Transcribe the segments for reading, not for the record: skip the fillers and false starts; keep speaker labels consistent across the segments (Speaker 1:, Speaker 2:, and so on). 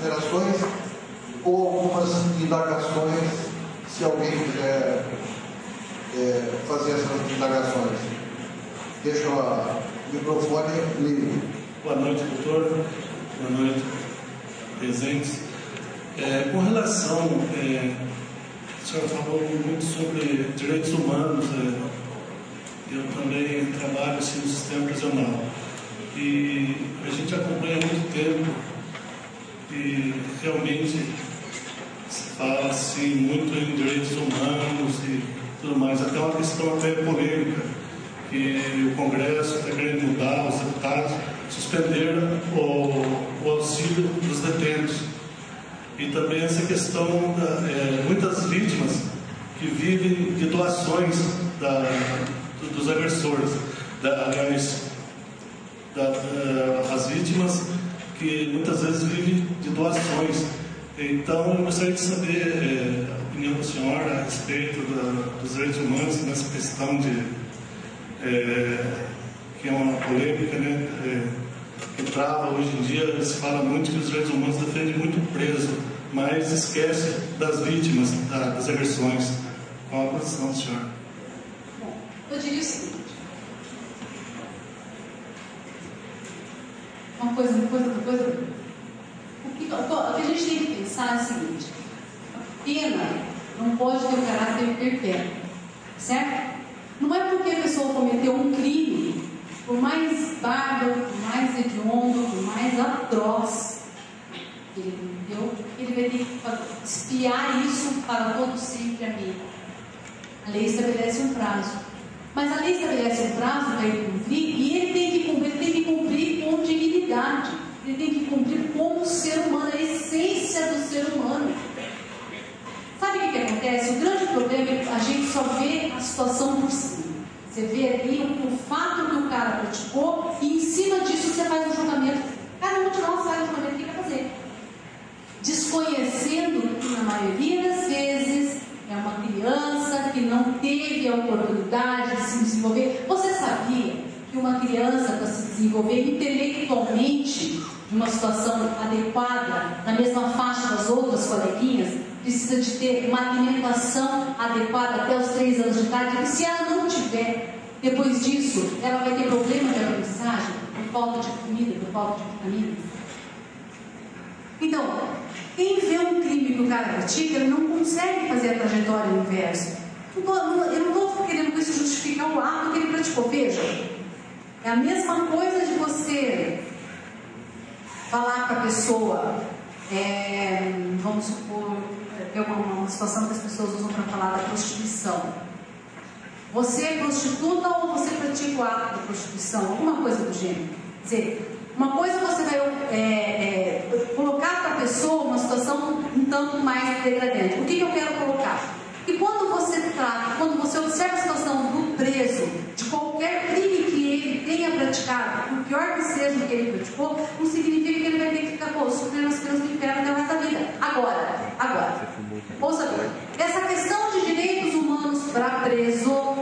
Speaker 1: considerações ou algumas indagações, se alguém quiser fazer essas indagações. Deixa o microfone livre.
Speaker 2: Boa noite, doutor. Boa noite, presentes. Com relação, o senhor falou muito sobre direitos humanos. Eu também trabalho assim, no sistema prisional. E a gente acompanha há muito tempo e realmente se fala assim, muito em direitos humanos e tudo mais. Até uma questão até polêmica, que o Congresso está querendo mudar, os deputados suspenderam o auxílio dos detentos. E também essa questão muitas vítimas que vivem de doações dos agressores, as vítimas que muitas vezes vivem de doações. Então, eu gostaria de saber a opinião do senhor a respeito dos direitos humanos nessa questão que é uma polêmica, né, que trava hoje em dia. Se fala muito que os direitos humanos defendem muito o preso, mas esquece das vítimas das agressões. Qual a posição do senhor?
Speaker 3: Bom, eu diria o seguinte. Uma coisa. O que a gente tem que pensar é o seguinte: a pena não pode ter um caráter perpétuo, certo? Não é porque a pessoa cometeu um crime, por mais bárbaro, por mais hediondo, por mais atroz que ele cometeu, ele vai ter que espiar isso para todo sempre a mim. A lei estabelece um prazo. Mas a lei estabelece um prazo para ele cumprir, e ele tem que cumprir com dignidade. Ele tem que cumprir como ser humano, a essência do ser humano. Sabe o que acontece? O grande problema é que a gente só vê a situação por cima. Você vê ali o fato que o cara praticou, e em cima disso você faz um julgamento. Cada um de nós faz o julgamento que quer fazer, desconhecendo que na maioria das vezes é uma criança que não teve a oportunidade de se desenvolver. Você sabia que uma criança, para se desenvolver intelectualmente de uma situação adequada, na mesma faixa das outras coleguinhas, precisa de ter uma alimentação adequada até os 3 anos de idade? E se ela não tiver, depois disso, ela vai ter problema de aprendizagem, por falta de comida, por falta de vitaminas? Então, quem vê um crime que o cara pratica, ele não consegue fazer a trajetória inversa. Eu não estou querendo com isso justificar o ato que ele praticou. Veja, é a mesma coisa de você falar para a pessoa, vamos supor, é uma situação que as pessoas usam para falar da prostituição. Você é prostituta ou você pratica o ato da prostituição? Alguma coisa do gênero. Quer dizer, uma coisa você vai colocar para a pessoa uma situação um tanto mais degradante. O que eu quero colocar? Que quando você observa a situação do preso, de qualquer crime que ele tenha praticado, por pior que seja o que ele praticou, não significa que ele vai ter que ficar sofrendo as penas do inferno até o resto da vida. Agora, ouça bem, essa questão de direitos humanos para preso,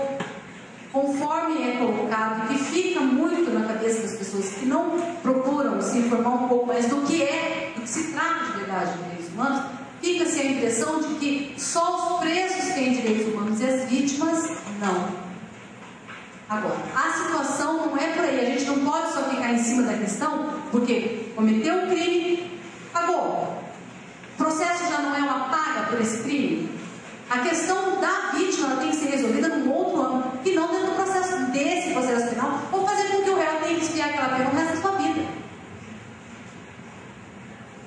Speaker 3: conforme é colocado, que fica muito na cabeça das pessoas que não procuram se informar um pouco mais do que se trata de verdade de direitos humanos, fica-se a impressão de que só os presos têm direitos humanos e as vítimas não. Agora, a situação não é por aí. A gente não pode só ficar em cima da questão, porque cometeu um crime, acabou. O processo já não é uma paga por esse crime. A questão da vítima ela tem que ser resolvida num outro âmbito, que não dentro desse processo penal, ou fazer com que o réu tenha que expiar aquela pena o resto da sua vida.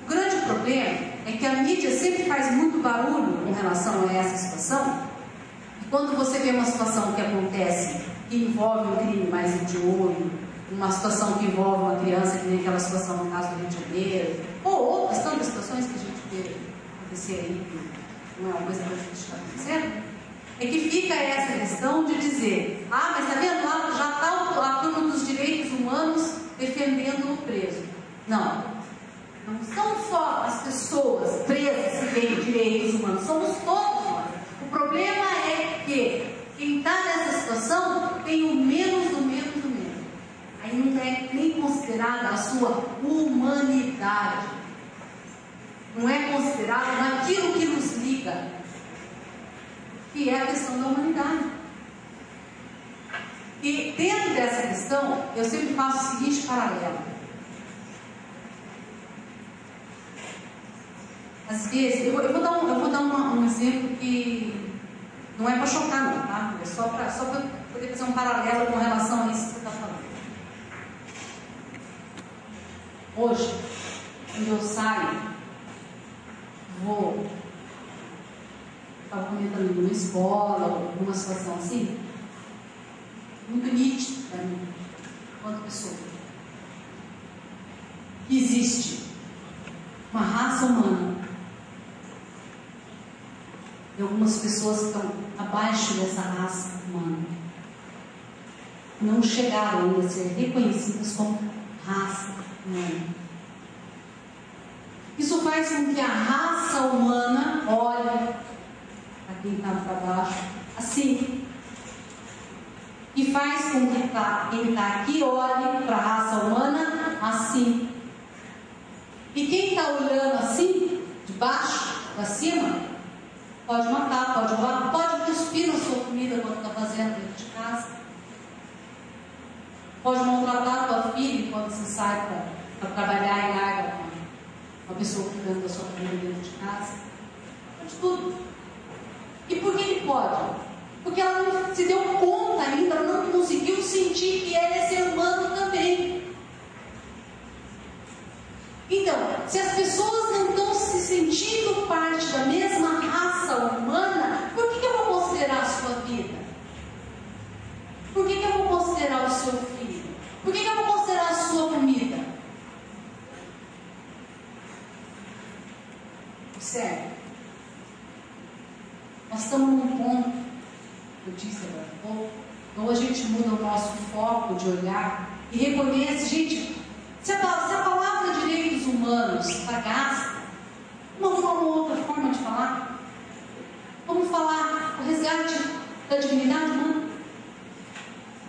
Speaker 3: O grande problema é que a mídia sempre faz muito barulho com relação a essa situação, e quando você vê uma situação que acontece, que envolve um crime mais hediondo, uma situação que envolve uma criança, que nem aquela situação no caso do Rio de Janeiro, ou outras tantas situações que a gente vê acontecer aí, não é uma coisa que a gente está acontecendo, é que fica essa questão de dizer, mas está vendo lá, já está a turma dos direitos humanos defendendo o preso. Não são só as pessoas presas que têm direitos humanos, somos todos nós. O problema é que quem está nessa situação tem o menos do menos do menos. Aí não é nem considerada a sua humanidade. considerado naquilo que nos liga, que é a questão da humanidade. E dentro dessa questão, eu sempre faço o seguinte paralelo. Às vezes, eu vou dar um exemplo que não é para chocar não, tá? É só para poder fazer um paralelo com relação a isso que você está falando. Hoje, quando eu saio, estava comentando numa escola, alguma situação assim, muito nítido para mim, quanto pessoa, que existe uma raça humana e algumas pessoas estão abaixo dessa raça humana, não chegaram ainda a ser reconhecidas como raça humana. Isso faz com que a raça humana olhe para quem está para baixo assim, e faz com que quem está aqui olhe para a raça humana assim. E quem está olhando assim, de baixo para cima, pode matar, pode roubar, pode cuspir na sua comida quando está fazendo dentro de casa, pode maltratar a tua filha quando você sai para trabalhar e larga uma pessoa cuidando da sua família dentro de casa, pode tudo. E por que ele pode? Porque ela não se deu conta ainda, ela não conseguiu sentir que ela é ser humano também. Então, se as pessoas não estão se sentindo parte da mesma raça humana, por que eu vou considerar a sua vida? Por que eu vou considerar o seu filho? Por que eu vou considerar a sua comida? Sério? Nós estamos num ponto, eu disse agora há pouco, então a gente muda o nosso foco de olhar e reconhece, gente, se a palavra direitos humanos está gasta, vamos falar uma outra forma de falar? Vamos falar o resgate da dignidade humana?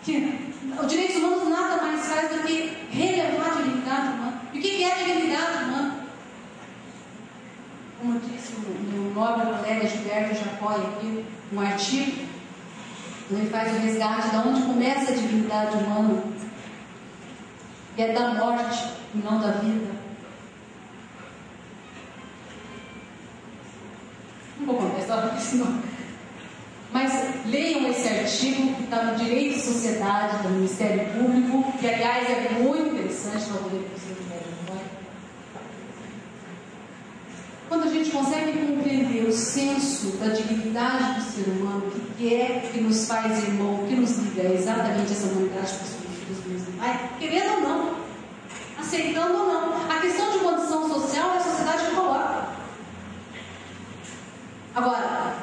Speaker 3: Que os direitos humanos nada mais faz do que relevar a dignidade humana. E o que é a dignidade humana? Como disse o meu nobre colega Gilberto Jacói aqui, um artigo, ele faz o resgate de onde começa a dignidade humana, que é da morte e não da vida. Não vou contar a história porque senão. Mas leiam esse artigo que está no Direito e Sociedade do Ministério Público, que aliás é muito interessante para poder conseguir. Quando a gente consegue compreender o senso da dignidade do ser humano, o que é que nos faz irmão, o que nos liga é exatamente essa humanidade que somos filhos do mesmo Pai, querendo ou não, aceitando ou não. A questão de condição social é a sociedade que coloca. Agora,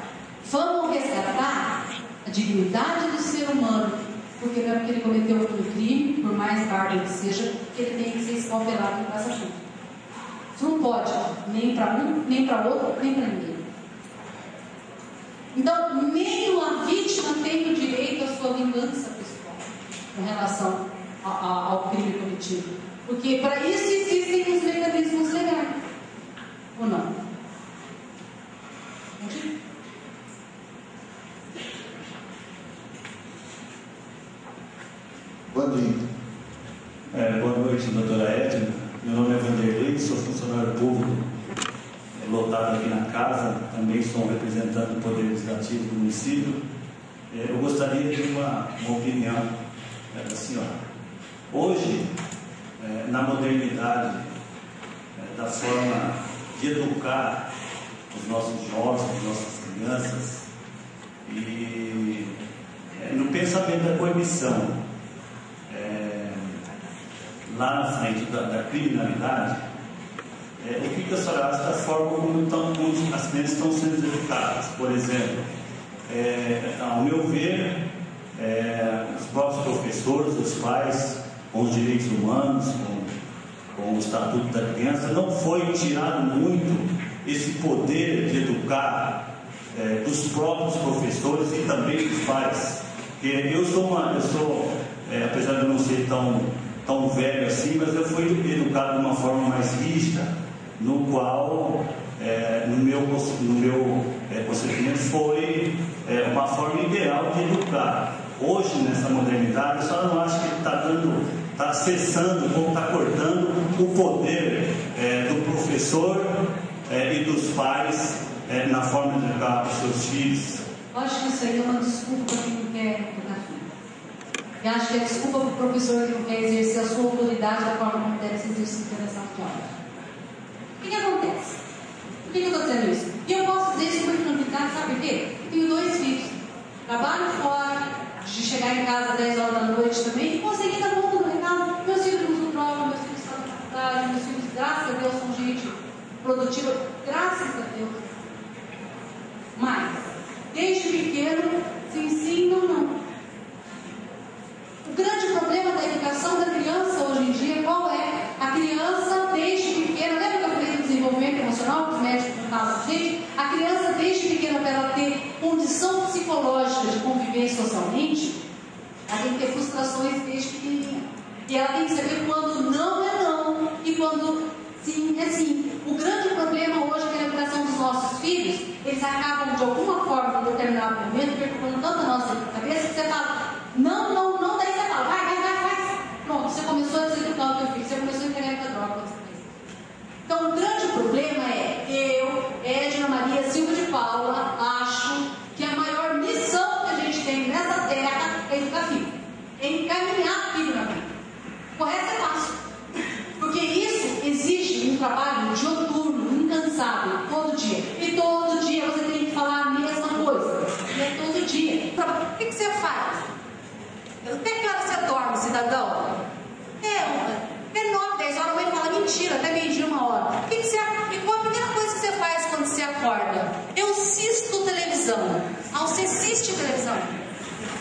Speaker 3: vamos resgatar a dignidade do ser humano, porque não é porque ele cometeu um crime, por mais bárbaro que seja, que ele tem que ser escalpelado em casa pública. Isso não pode, nem para um, nem para outro, nem para ninguém. Então, nem a vítima tem o direito à sua vingança pessoal com relação ao crime cometido. Porque para isso existem os mecanismos legais. Ou não? Entendi?
Speaker 1: Bom dia.
Speaker 4: Boa noite, doutora Edna. Meu nome é Vanderlei, sou funcionário público lotado aqui na casa, também sou um representante do Poder Legislativo do município. Eu gostaria de uma opinião da senhora. Hoje, na modernidade, da forma de educar os nossos jovens, as nossas crianças, e no pensamento da coibição, lá na frente da criminalidade, o que a senhora acha da forma como as crianças estão sendo educadas? Por exemplo, ao meu ver, os próprios professores, os pais, com os direitos humanos, com o Estatuto da Criança, não foi tirado muito esse poder de educar dos próprios professores e também dos pais. Eu sou, apesar de não ser tão velho assim, mas eu fui educado de uma forma mais rígida, no qual, no meu conceito, foi uma forma ideal de educar. Hoje, nessa modernidade, a senhora não acha que está cessando ou está cortando o poder do professor e dos pais na forma de educar os seus filhos?
Speaker 3: Eu acho que isso aí é uma desculpa para quem não quer educar filho. Eu acho que é desculpa para o professor que não quer exercer a sua autoridade da forma como deve ser exercida na sala de aula. O que acontece? Por que eu estou dizendo isso? E eu posso dizer isso muito complicado, sabe por quê? Eu tenho 2 filhos. Trabalho fora, de chegar em casa às 10 horas da noite também, e conseguir dar conta do recado. Meus filhos não usam droga, meus filhos estão na faculdade, meus filhos, graças a Deus, são gente produtiva, graças a Deus. Mas, desde pequeno, se ensinam não. O grande problema da educação da criança hoje em dia, qual é? A criança, desde pequena, lembra que eu falei do desenvolvimento emocional, que os médicos falam, gente? A criança, desde pequena, para ela ter condição psicológica de conviver socialmente, ela tem que ter frustrações desde pequenininha. E ela tem que saber quando não é não e quando sim é sim. O grande problema hoje é que a educação dos nossos filhos, eles acabam de alguma forma, em determinado momento, perturbando tanto a nossa cabeça que você fala, não, daí você fala, vai. Pronto, você começou a deseducar o teu filho, você começou a entregar a droga. Então, o grande problema é, eu, Edna Maria Silva de Paula, acho que a maior missão que a gente tem nessa terra é educar filho. É encaminhar filho na vida. O resto é fácil. Porque isso exige um trabalho dioturno, incansável, todo dia. E todo dia você tem que falar a mesma coisa. E é todo dia. O que você faz? Até que hora você dorme, cidadão? É 9, 10 horas, a mãe fala mentira, até meio-dia, 1 hora. E qual a primeira coisa que você faz quando você acorda? Eu assisto televisão. Você assiste televisão?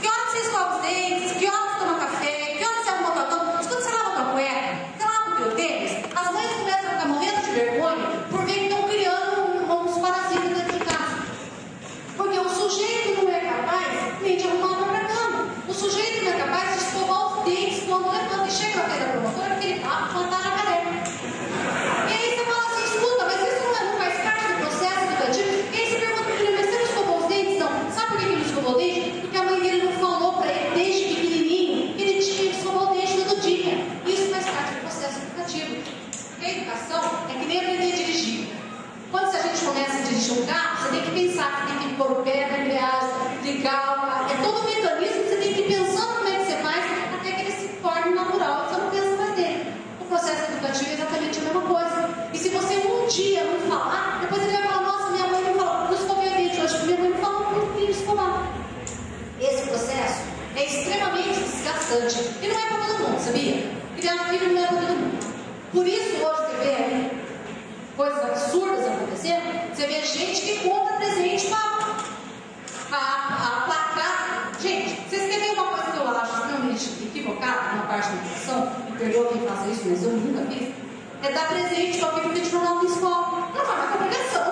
Speaker 3: Que hora você escova os dentes? Que hora você toma café? Que hora você arruma tua cama? Mas quando você lava tua cueca, você lava o teu tênis, as mães começam a ficar morrendo de vergonha por ver que estão criando uns parasitas dentro de casa. Porque o sujeito não é capaz nem de arrumar a própria cama. O sujeito não é capaz de escovar os dentes quando levanta e chega na frente da promotora porque ele tá com a jacaré. E aí você fala assim, escuta, mas isso não faz parte do processo educativo? E aí você pergunta para ele, mas você não escovou os dentes? Não. Sabe por que ele não escovou os dentes? Porque a mãe dele não falou para ele desde pequenininho que ele tinha que escovar o dente todo dia. Isso faz parte do processo educativo. Porque a educação é que nem aprender a dirigir. Quando a gente começa a dirigir um carro, você tem que pensar, você tem que pôr o pé na embreagem, ligar, é todo um mecanismo que você tem que ir pensando como é que você faz até que ele se torne natural, você não pensa mais nele. O processo educativo é exatamente a mesma coisa. E se você um dia não falar, depois ele vai falar, nossa, minha mãe me falou, não escovei o dente hoje, minha mãe me falou que eu tenho que escovar. Esse processo é extremamente desgastante. E não é para todo mundo, sabia? Criar filho não é para todo mundo. Por isso hoje você vê aí coisas absurdas acontecendo, você vê gente que compra presente para aplacar. Gente, vocês querem uma coisa que eu acho extremamente equivocada na parte da educação, me perdoa quem faça isso, mas eu nunca fiz, é dar presente para alguém que te jornal na escola. Não vai mais com obrigação.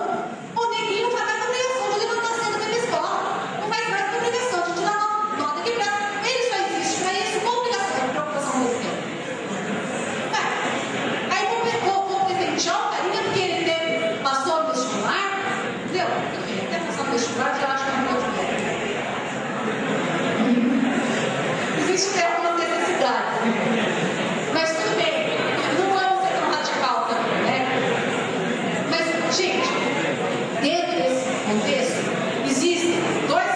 Speaker 3: O neguinho não vai mais com obrigação de levantar cedo para ir na escola. Não faz mais com obrigação de tirar nota de graça. Ele só existe para isso com obrigação, de preocupação do tempo. Aí vou presentear o carinha porque ele passou no vestibular, entendeu? Até passar no vestibular já acho que é um outro velho. Existe uma necessidade. Mas tudo bem, não vamos ser tão radical também, né? Mas, gente, dentro desse contexto, existem dois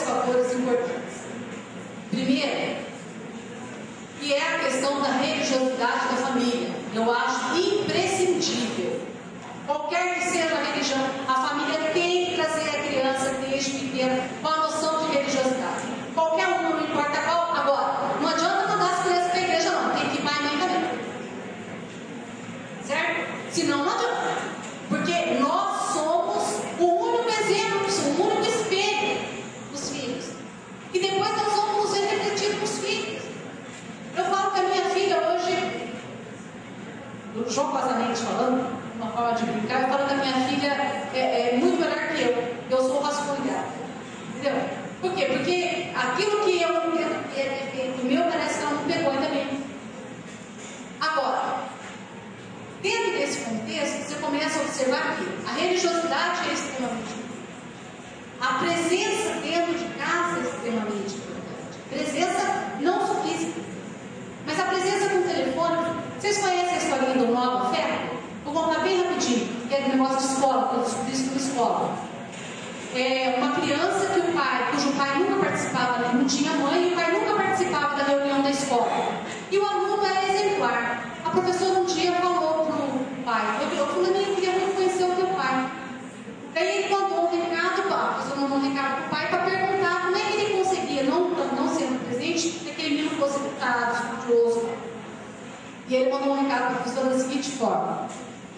Speaker 3: fatores importantes. Primeiro, que é a questão da religiosidade da família. Eu acho imprescindível. Qualquer que seja a religião, a família tem que trazer a criança desde pequena com a noção de religiosidade. Qualquer um, não importa qual. Agora, não adianta mandar as crianças para a igreja, não. Tem que ir pai e mãe também. Certo? Senão, não adianta. Porque nós somos o único exemplo, o único espelho dos filhos. E depois nós vamos nos ver refletidos nos filhos. Eu falo que a minha filha hoje, jocosamente falando, uma forma de brincar, eu falo que a minha filha é muito melhor que eu. Eu sou o rascunho dela. Entendeu? Por quê? Porque aquilo que eu o meu parece que ela não pegou ainda bem. contexto, você começa a observar que a religiosidade é extremamente importante. A presença dentro de casa é extremamente importante. Presença não só física, mas a presença com o telefone. Vocês conhecem a historinha do Nova Fé? Vou contar bem rapidinho, que é um negócio de escola, que eu descobri isso na escola. É uma criança cujo pai nunca participava, não tinha mãe, e o pai nunca participava da reunião da escola. E o aluno era exemplar. A professora um dia falou para o pai: eu fulaninho, queria muito conhecer o teu pai. Daí ele mandou um recado, a professora mandou um recado para o pai para perguntar como é que ele conseguia, não sendo presente, que aquele menino fosse educado, estudioso. E ele mandou um recado para a professora da seguinte forma: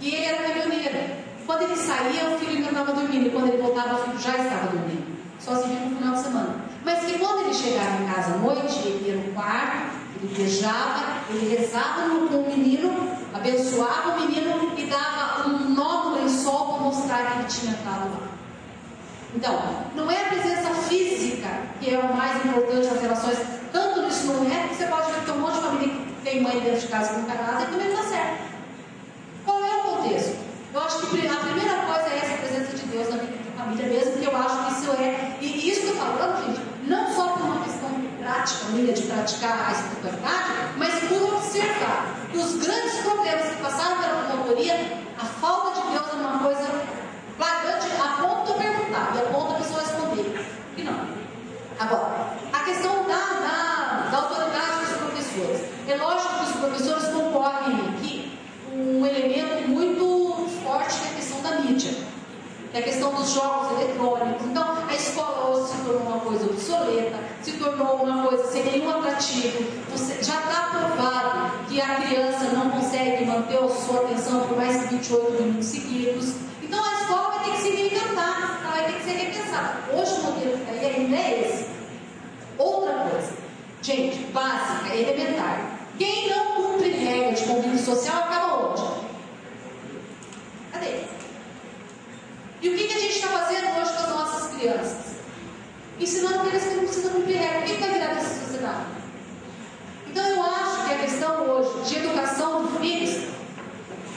Speaker 3: que ele era caminhoneiro. Quando ele saía, o filho ainda estava dormindo, e quando ele voltava, o filho já estava dormindo, sozinho no final de semana. Mas que quando ele chegava em casa à noite, ele ia no quarto, ele beijava, ele rezava com o menino, abençoava o menino e dava um nó no lençol para mostrar que ele tinha estado lá. Então, não é a presença física que é o mais importante nas relações, tanto nisso não é, porque você pode ver que tem um monte de família que tem mãe dentro de casa com casada e também não está certo. Qual é o contexto? Eu acho que a primeira coisa é essa presença de Deus na vida da família mesmo, que eu acho que isso é, e isso que eu estou falando, gente, não só por uma questão prática minha de praticar a espiritualidade, mas por observar que os grandes problemas que passaram pela promotoria, a falta de Deus é uma coisa flagrante, a ponto de perguntar e a ponto da pessoa responder. E não. Agora, a questão da autoridade dos professores. É lógico que os professores concordam que um elemento muito forte é a questão da mídia, é a questão dos jogos eletrônicos. Então, a escola hoje se tornou uma coisa obsoleta, se tornou uma coisa sem nenhum atrativo. Já está provado que a criança não consegue manter a sua atenção por mais que 28 minutos seguidos. Então, a escola vai ter que se reinventar, ela vai ter que ser repensada. Hoje o modelo que está aí ainda é esse. Outra coisa, gente, básica, elementar. Quem não cumpre regra de convívio social acaba onde? Cadê? E o que a gente está fazendo hoje com as nossas crianças? Ensinando eles que não precisam cumprir regra. O que vai virar dessa sociedade? Então eu acho que a questão hoje de educação dos filhos,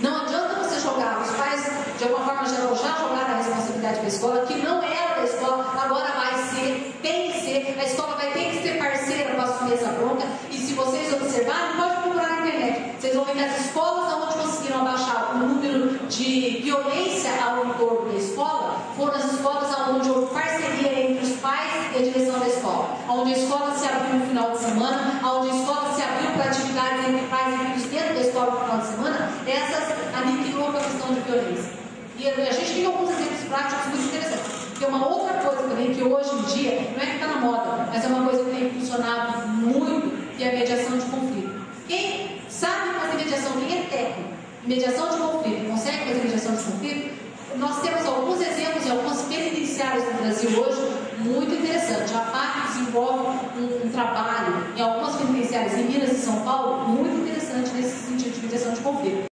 Speaker 3: não adianta você jogar. Os pais, de alguma forma geral, já jogaram a responsabilidade para a escola, que não era da escola, agora vai ser, tem que ser. A escola vai ter que ser parceira para assumir essa bronca. E se vocês observarem, pode procurar na internet. Vocês vão ver que as escolas onde conseguiram abaixar o número de violência ao entorno da escola foram as escolas onde houve parceria entre os pais e a direção da escola, onde a escola se abriu no final de semana, onde a escola se abriu para atividades entre pais e filhos dentro da escola no final de semana. Essas aniquilou a questão de violência. E a gente tem alguns exemplos práticos muito interessantes. Tem uma outra coisa também que hoje em dia, não é que está na moda, mas é uma coisa que tem funcionado muito, que é a mediação de conflito. Quem sabe fazer mediação, quem é técnico, mediação de conflito, consegue fazer mediação de conflito? Nós temos alguns exemplos em algumas penitenciárias do Brasil hoje, muito interessante. A PAC desenvolve um trabalho em algumas penitenciárias em Minas e São Paulo, muito interessante nesse sentido de mediação de conflito.